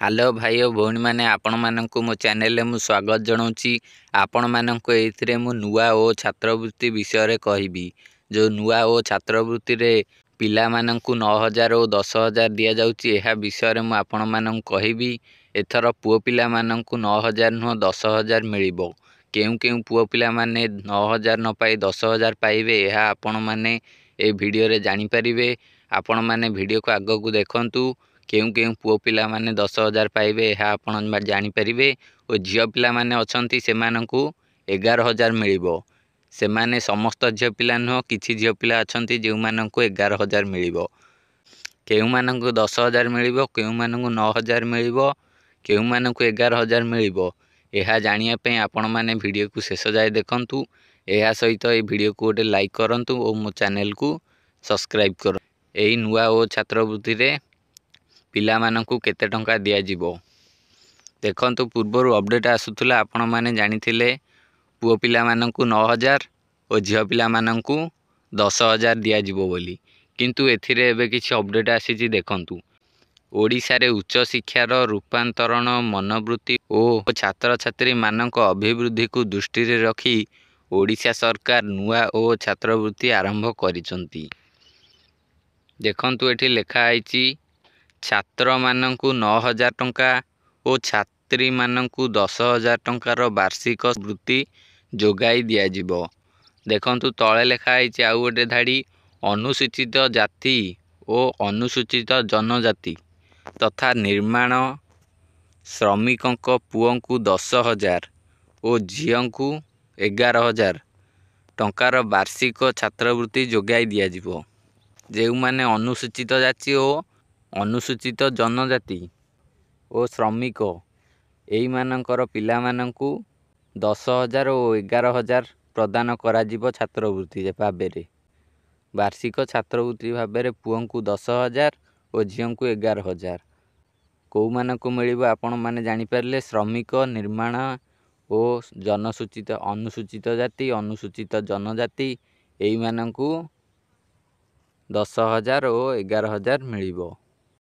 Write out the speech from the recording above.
Hello भाई और भौणी मैंने आपण मानक मो चैनल में स्वागत जनाऊँगी। आपण मानक एथिरे मु नुआ ओ छात्रवृत्ति विषय कहबी। जो नुआ ओ छात्रवृत्ति रे पिला मानकु 9000 और 10000 दिया जाउची एहा विषय मु आपण मानक कहबी। एथर पुओ पिला मानकु 9000 नुह 10000 मिलिबो। केउ केउ पुओ पिला माने 9000 न पाई 10000 पाइबे एहा आपण माने ए वीडियो रे जानि परिबे। आपण माने वीडियो को आगो को देखंतु। केउ केउ पुओ पिला माने 10000 पाइबे एहा आपण जानि परिबे। और झियो पिला माने अछंती सेमानंकु 11000 मिलिबो। सेमाने समस्त झियो पिला नुह किछि झियो पिला अछंती जे मानंकु 11000 मिलिबो। केउ मानंकु 10000 मिलिबो, केउ मानंकु 9000 मिलिबो, केउ मानंकु 11000 मिलिबो। एहा जानिया पे आपण माने वीडियो को शेष जाय देखंतु। एहा सहित ए वीडियो को गोटे लाइक करंतु और मो चैनल को सब्सक्राइब करो। एही नुआ ओ छात्रवृत्ति रे पिला मानंकु केते टंका दिया जिवो देखंतु। पूर्वर अपडेट आसुतला आपण माने जानिथिले पुओ पिला मानंकु 9000 और झियो पिला मानंकु 10000 दिया जिवो बोली। किंतु एथिरे एबे किछि अपडेट आसीछि देखंतु। ओडिशा रे उच्च शिक्षार रूपांतरण मनोवृत्ति और छात्र छात्री मानक अभिवृद्धि को दृष्टि रे रखी ओडिशा सरकार नुआ और छात्रवृत्ति आरंभ करिसंती। देखंतु एठी लेखा आइछि छात्र मानंकु 9000 टंका और छात्री मानंकु 10000 टंकार वार्षिक वृत्ति जोगाई दिया जिवो। देखंतु तळे लेखा आइछि आउ गोटे धाड़ी अनुसूचित जाति और अनुसूचित जनजाति तथा निर्माण श्रमिकंक पुओंकु 10000 और झियोंकु 11000 टंकार वार्षिक छात्रवृत्ति जोगाई दिया जिवो। जेउ माने अनुसूचित जाति और अनुसूचित जनजाति और श्रमिक एई मानकर पिला मानंकु 10000 और 11000 प्रदान करा जिवो छात्रवृत्ति भाव रे। वार्षिक छात्रवृत्ति भाव रे पुओंकु 10000 और झियोंकु 11000। को मानकु मिलिबो आपण माने जानि परले श्रमिक, निर्माण और जनसूचित अनुसूचित जाति, अनुसूचित जनजाति एई मानंकु 10000 और 11000 मिलिबो।